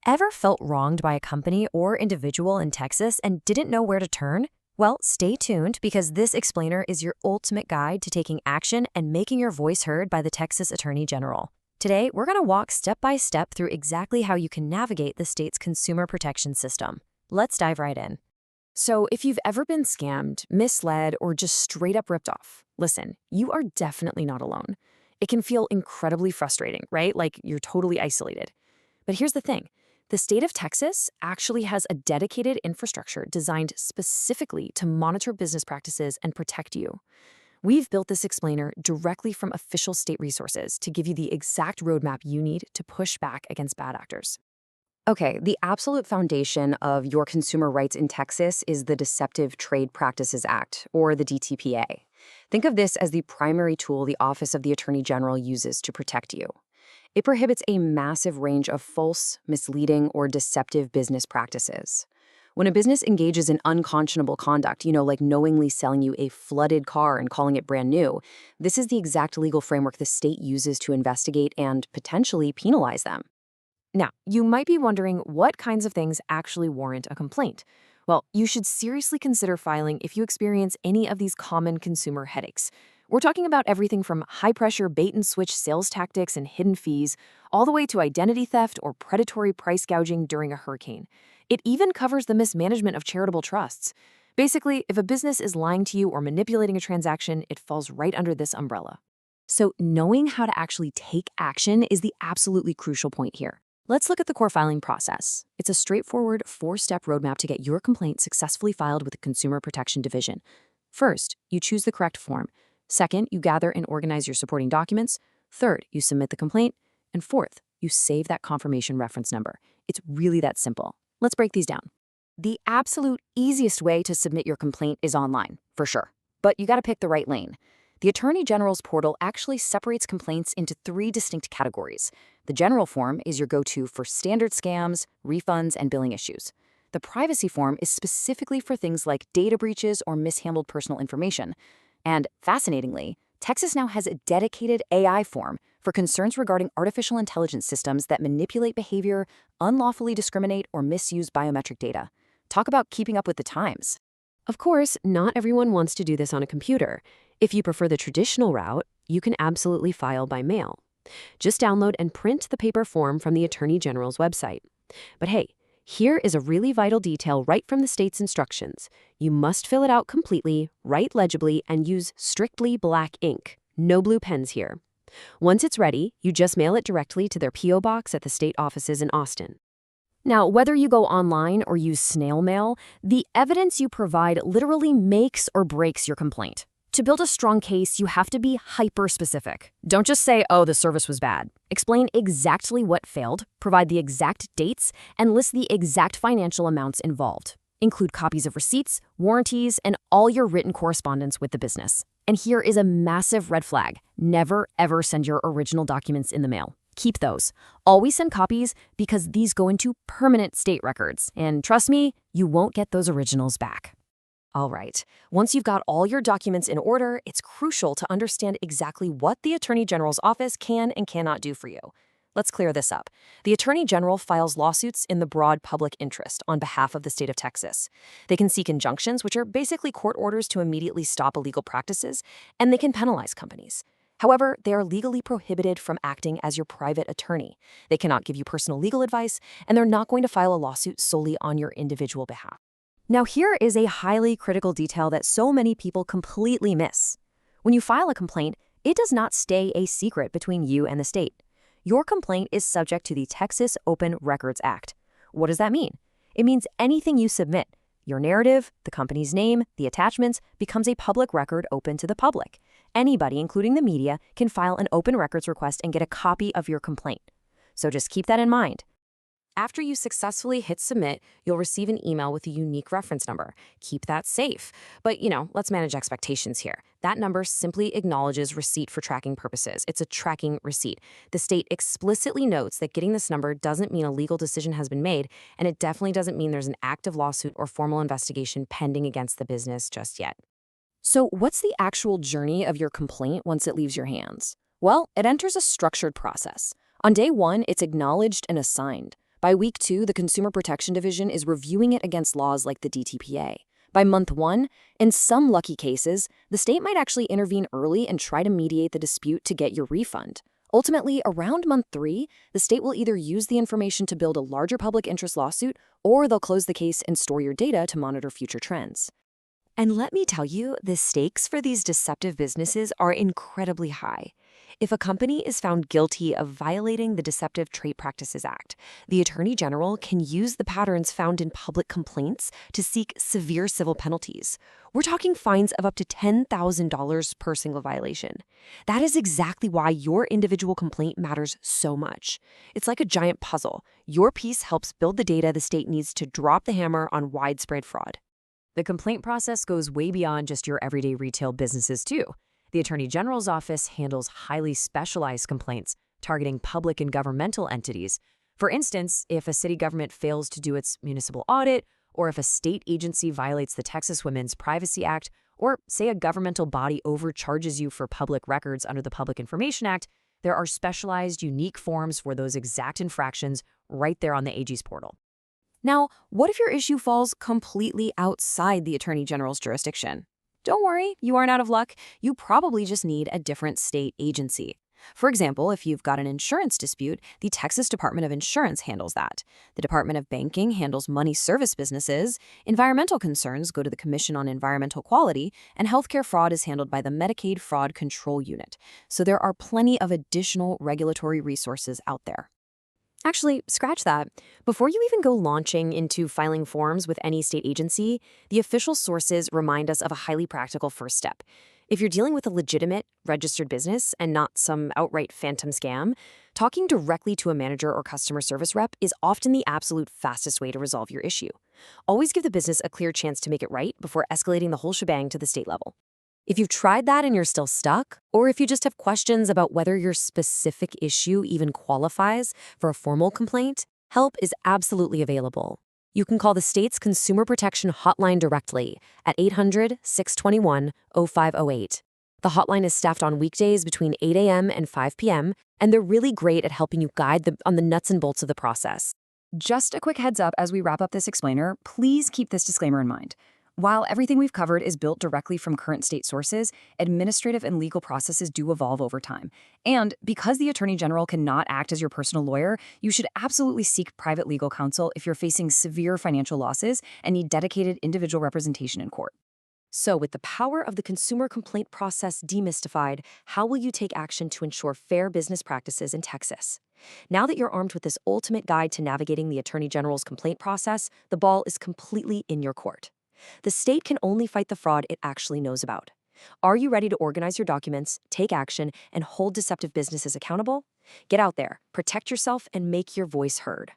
Ever felt wronged by a company or individual in Texas and didn't know where to turn? Well, stay tuned because this explainer is your ultimate guide to taking action and making your voice heard by the Texas Attorney General. Today, we're going to walk step by step through exactly how you can navigate the state's consumer protection system. Let's dive right in. So, if you've ever been scammed, misled, or just straight up ripped off, listen, you are definitely not alone. It can feel incredibly frustrating, right? Like you're totally isolated. But here's the thing. The state of Texas actually has a dedicated infrastructure designed specifically to monitor business practices and protect you. We've built this explainer directly from official state resources to give you the exact roadmap you need to push back against bad actors. Okay, the absolute foundation of your consumer rights in Texas is the Deceptive Trade Practices Act, or the DTPA. Think of this as the primary tool the Office of the Attorney General uses to protect you. It prohibits a massive range of false, misleading, or deceptive business practices. When a business engages in unconscionable conduct, like knowingly selling you a flooded car and calling it brand new, this is the exact legal framework the state uses to investigate and potentially penalize them. Now, you might be wondering what kinds of things actually warrant a complaint. Well, you should seriously consider filing if you experience any of these common consumer headaches. We're talking about everything from high-pressure bait-and-switch sales tactics and hidden fees, all the way to identity theft or predatory price gouging during a hurricane. It even covers the mismanagement of charitable trusts. Basically, if a business is lying to you or manipulating a transaction, it falls right under this umbrella. So knowing how to actually take action is the absolutely crucial point here. Let's look at the core filing process. It's a straightforward 4-step roadmap to get your complaint successfully filed with the Consumer Protection Division. First, you choose the correct form. Second, you gather and organize your supporting documents. Third, you submit the complaint. And fourth, you save that confirmation reference number. It's really that simple. Let's break these down. The absolute easiest way to submit your complaint is online, for sure. But you got to pick the right lane. The Attorney General's portal actually separates complaints into 3 distinct categories. The general form is your go-to for standard scams, refunds, and billing issues. The privacy form is specifically for things like data breaches or mishandled personal information. And fascinatingly, Texas now has a dedicated AI form for concerns regarding artificial intelligence systems that manipulate behavior, unlawfully discriminate, or misuse biometric data. Talk about keeping up with the times. Of course, not everyone wants to do this on a computer. If you prefer the traditional route, you can absolutely file by mail. Just download and print the paper form from the Attorney General's website. But hey, here is a really vital detail right from the state's instructions. You must fill it out completely, write legibly, and use strictly black ink. No blue pens here. Once it's ready, you just mail it directly to their P.O. box at the state offices in Austin. Now, whether you go online or use snail mail, the evidence you provide literally makes or breaks your complaint. To build a strong case, you have to be hyper-specific. Don't just say, oh, the service was bad. Explain exactly what failed, provide the exact dates, and list the exact financial amounts involved. Include copies of receipts, warranties, and all your written correspondence with the business. And here is a massive red flag. Never, ever send your original documents in the mail. Keep those. Always send copies because these go into permanent state records. And trust me, you won't get those originals back. All right, once you've got all your documents in order, it's crucial to understand exactly what the Attorney General's office can and cannot do for you. Let's clear this up. The Attorney General files lawsuits in the broad public interest on behalf of the state of Texas. They can seek injunctions, which are basically court orders to immediately stop illegal practices, and they can penalize companies. However, they are legally prohibited from acting as your private attorney. They cannot give you personal legal advice, and they're not going to file a lawsuit solely on your individual behalf. Now, here is a highly critical detail that so many people completely miss. When you file a complaint, it does not stay a secret between you and the state. Your complaint is subject to the Texas Open Records Act. What does that mean? It means anything you submit, your narrative, the company's name, the attachments, becomes a public record open to the public. Anybody, including the media, can file an open records request and get a copy of your complaint. So just keep that in mind. After you successfully hit submit, you'll receive an email with a unique reference number. Keep that safe. But, let's manage expectations here. That number simply acknowledges receipt for tracking purposes. It's a tracking receipt. The state explicitly notes that getting this number doesn't mean a legal decision has been made, and it definitely doesn't mean there's an active lawsuit or formal investigation pending against the business just yet. So what's the actual journey of your complaint once it leaves your hands? Well, it enters a structured process. On day 1, it's acknowledged and assigned. By week 2, the Consumer Protection Division is reviewing it against laws like the DTPA. By month 1, in some lucky cases, the state might actually intervene early and try to mediate the dispute to get your refund. Ultimately, around month 3, the state will either use the information to build a larger public interest lawsuit, or they'll close the case and store your data to monitor future trends. And let me tell you, the stakes for these deceptive businesses are incredibly high. If a company is found guilty of violating the Deceptive Trade Practices Act, the Attorney General can use the patterns found in public complaints to seek severe civil penalties. We're talking fines of up to $10,000 per single violation. That is exactly why your individual complaint matters so much. It's like a giant puzzle. Your piece helps build the data the state needs to drop the hammer on widespread fraud. The complaint process goes way beyond just your everyday retail businesses, too. The Attorney General's office handles highly specialized complaints targeting public and governmental entities. For instance, if a city government fails to do its municipal audit, or if a state agency violates the Texas Women's Privacy Act, or say a governmental body overcharges you for public records under the Public Information Act, there are specialized, unique forms for those exact infractions right there on the AG's portal. Now, what if your issue falls completely outside the Attorney General's jurisdiction? Don't worry, you aren't out of luck. You probably just need a different state agency. For example, if you've got an insurance dispute, the Texas Department of Insurance handles that. The Department of Banking handles money service businesses, environmental concerns go to the Commission on Environmental Quality, and healthcare fraud is handled by the Medicaid Fraud Control Unit. So there are plenty of additional regulatory resources out there. Actually, scratch that. Before you even go launching into filing forms with any state agency, the official sources remind us of a highly practical first step. If you're dealing with a legitimate, registered business and not some outright phantom scam, talking directly to a manager or customer service rep is often the absolute fastest way to resolve your issue. Always give the business a clear chance to make it right before escalating the whole shebang to the state level. If you've tried that and you're still stuck, or if you just have questions about whether your specific issue even qualifies for a formal complaint, help is absolutely available. You can call the state's Consumer Protection Hotline directly at 800-621-0508. The hotline is staffed on weekdays between 8 a.m. and 5 p.m., and they're really great at helping you guide on the nuts and bolts of the process. Just a quick heads up as we wrap up this explainer, please keep this disclaimer in mind. While everything we've covered is built directly from current state sources, administrative and legal processes do evolve over time. And because the Attorney General cannot act as your personal lawyer, you should absolutely seek private legal counsel if you're facing severe financial losses and need dedicated individual representation in court. So, with the power of the consumer complaint process demystified, how will you take action to ensure fair business practices in Texas? Now that you're armed with this ultimate guide to navigating the Attorney General's complaint process, the ball is completely in your court. The state can only fight the fraud it actually knows about. Are you ready to organize your documents, take action, and hold deceptive businesses accountable? Get out there, protect yourself, and make your voice heard.